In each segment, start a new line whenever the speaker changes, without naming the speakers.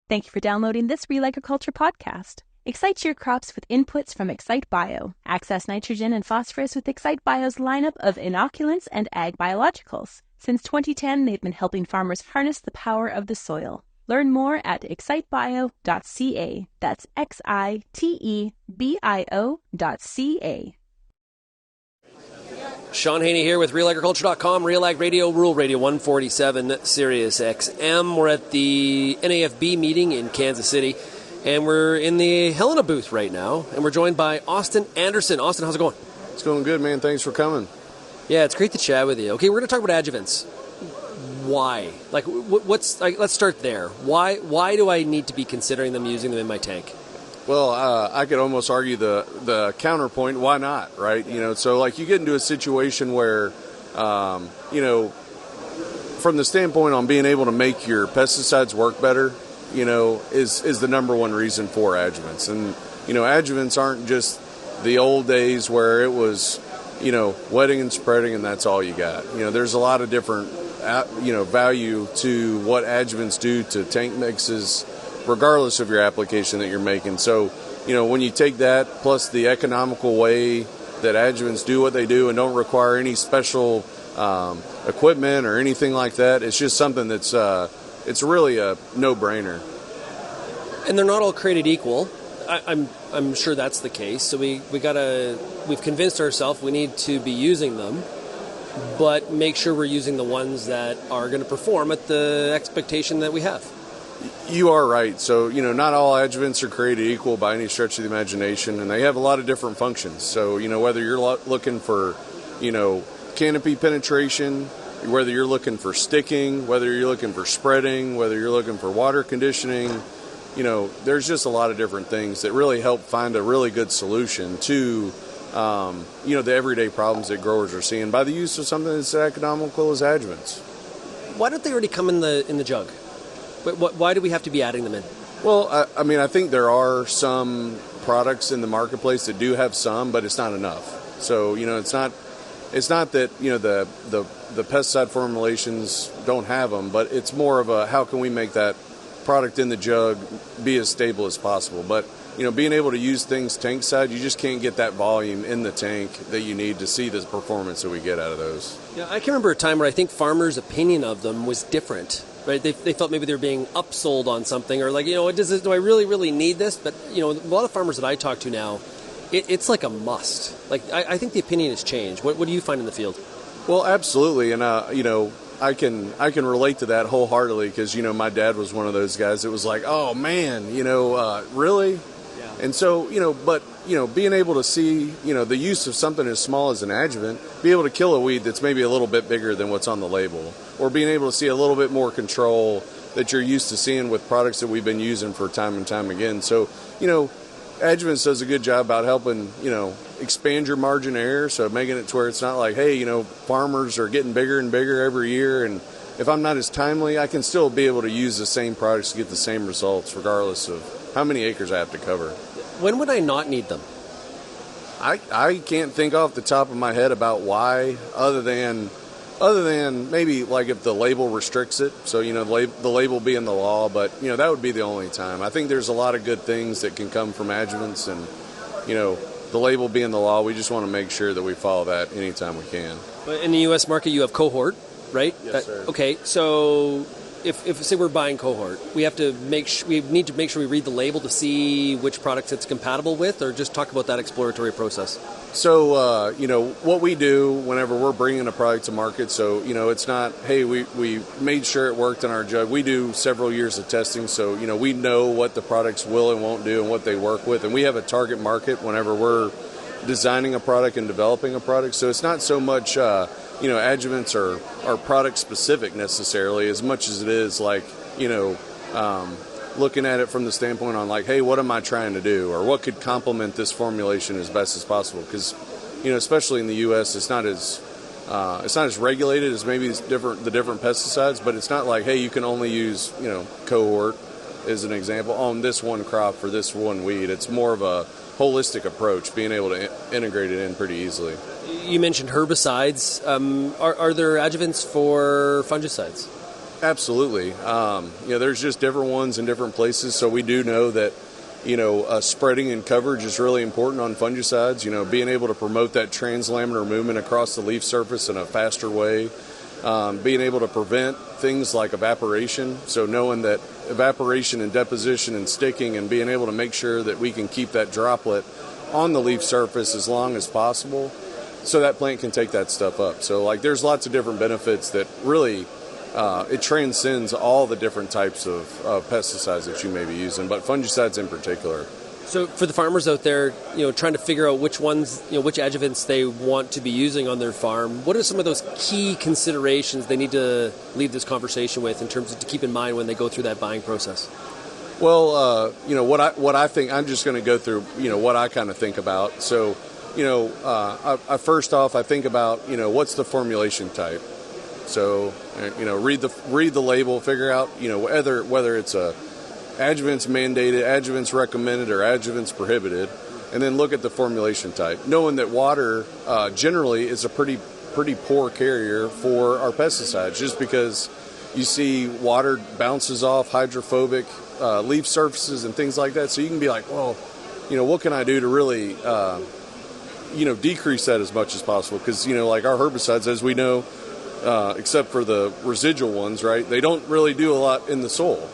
Thank you for downloading this RealAgriculture podcast. Excite your crops with inputs from Excite Bio. Access nitrogen and phosphorus with Excite Bio's lineup of inoculants and ag biologicals. Since 2010, they've been helping farmers harness the power of the soil. Learn more at excitebio.ca. That's XITEBIO.ca.
Shaun Haney here with RealAgriculture.com, Real Ag Radio, Rural Radio 147, Sirius XM. We're at the NAFB meeting in Kansas City, and we're in the Helena booth right now, and we're joined by Austin Anderson. Austin, how's it going?
It's going good, man. Thanks for coming.
Yeah, it's great to chat with you. Okay, we're going to talk about adjuvants. Why? Let's start there. Why do I need to be considering them, using them in my tank?
Well, I could almost argue the counterpoint. Why not, right? So you get into a situation where, from the standpoint on being able to make your pesticides work better, is the number one reason for adjuvants. And, adjuvants aren't just the old days where it was, wetting and spreading and that's all you got. There's a lot of different, value to what adjuvants do to tank mixes, regardless of your application that you're making. So, when you take that plus the economical way that adjuvants do what they do and don't require any special equipment or anything like that, it's just something that's it's really a no-brainer.
And they're not all created equal. I'm sure that's the case. So we've convinced ourselves we need to be using them, but make sure we're using the ones that are going to perform at the expectation that we have.
You are right. So, not all adjuvants are created equal by any stretch of the imagination, and they have a lot of different functions. So, whether you're looking for, canopy penetration, whether you're looking for sticking, whether you're looking for spreading, whether you're looking for water conditioning, there's just a lot of different things that really help find a really good solution to, the everyday problems that growers are seeing by the use of something that's economical as adjuvants.
Why don't they already come in the jug? Why do we have to be adding them in?
Well, I think there are some products in the marketplace that do have some, but it's not enough. So, it's not that, the pesticide formulations don't have them, but it's more of a how can we make that product in the jug be as stable as possible. But, being able to use things tank side, you just can't get that volume in the tank that you need to see the performance that we get out of those.
Yeah, I can remember a time where I think farmers' opinion of them was different. Right? They felt maybe they were being upsold on something, or do I really need this? But, a lot of farmers that I talk to now, it's like a must. I think the opinion has changed. What do you find in the field?
Well, absolutely. And, I can relate to that wholeheartedly because, my dad was one of those guys that was like, oh, man, really?
Yeah.
And so, being able to see, the use of something as small as an adjuvant, be able to kill a weed that's maybe a little bit bigger than what's on the label, or being able to see a little bit more control that you're used to seeing with products that we've been using for time and time again. So, Adjuvants does a good job about helping, expand your margin of error, so making it to where it's not like, hey, farmers are getting bigger and bigger every year, and if I'm not as timely, I can still be able to use the same products to get the same results regardless of how many acres I have to cover.
When would I not need them?
I can't think off the top of my head about why, other than maybe if the label restricts it, so the label being the law, but that would be the only time. I think there's a lot of good things that can come from adjuvants, and the label being the law, we just want to make sure that we follow that anytime we can.
But in the U.S. market, you have cohort, right?
Yes, sir.
Okay, so if say we're buying cohort, we need to make sure we read the label to see which products it's compatible with, or just talk about that exploratory process.
So, what we do whenever we're bringing a product to market, so, it's not, hey, we made sure it worked in our jug. We do several years of testing, so, we know what the products will and won't do and what they work with. And we have a target market whenever we're designing a product and developing a product. So it's not so much, adjuvants are product specific necessarily as much as it is looking at it from the standpoint on hey, what am I trying to do, or what could complement this formulation as best as possible? Because especially in the U.S., it's not as regulated as maybe the different pesticides, but it's not like, hey, you can only use cohort as an example on this one crop for this one weed. It's more of a holistic approach, being able to integrate it in pretty easily.
You mentioned herbicides. Are there adjuvants for fungicides?
Absolutely. There's just different ones in different places. So we do know that, spreading and coverage is really important on fungicides. Being able to promote that translaminar movement across the leaf surface in a faster way. Being able to prevent things like evaporation. So knowing that evaporation and deposition and sticking, and being able to make sure that we can keep that droplet on the leaf surface as long as possible so that plant can take that stuff up. So there's lots of different benefits that really it transcends all the different types of pesticides that you may be using, but fungicides in particular.
So for the farmers out there, trying to figure out which ones, which adjuvants they want to be using on their farm, what are some of those key considerations they need to leave this conversation with in terms of to keep in mind when they go through that buying process?
Well, what I think, I'm just going to go through, what I kind of think about. So, first off, I think about, what's the formulation type. So, read the label, figure out, whether it's a adjuvants mandated, adjuvants recommended, or adjuvants prohibited, and then look at the formulation type, knowing that water generally is a pretty poor carrier for our pesticides, just because you see water bounces off hydrophobic leaf surfaces and things like that. So you can be like, well, what can I do to really, decrease that as much as possible? Because, like our herbicides, as we know, except for the residual ones, right, they don't really do a lot in the soil.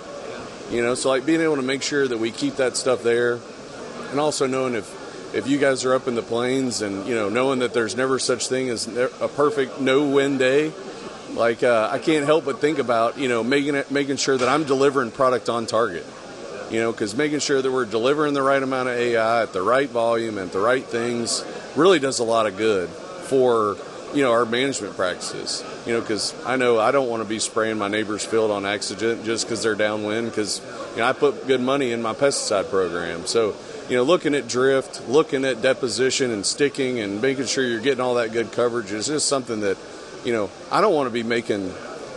So being able to make sure that we keep that stuff there, and also knowing if you guys are up in the plains and, knowing that there's never such thing as a perfect no-win day, I can't help but think about, making sure that I'm delivering product on target, because making sure that we're delivering the right amount of AI at the right volume and the right things really does a lot of good for our management practices, because I know I don't want to be spraying my neighbor's field on accident just because they're downwind, because, I put good money in my pesticide program. So, looking at drift, looking at deposition and sticking and making sure you're getting all that good coverage is just something that, I don't want to be making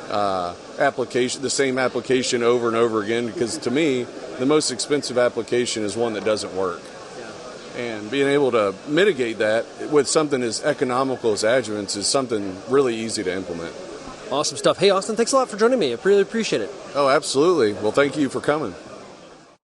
the same application over and over again, because to me, the most expensive application is one that doesn't work. And being able to mitigate that with something as economical as adjuvants is something really easy to implement.
Awesome stuff. Hey, Austin, thanks a lot for joining me. I really appreciate it.
Oh, absolutely. Well, thank you for coming.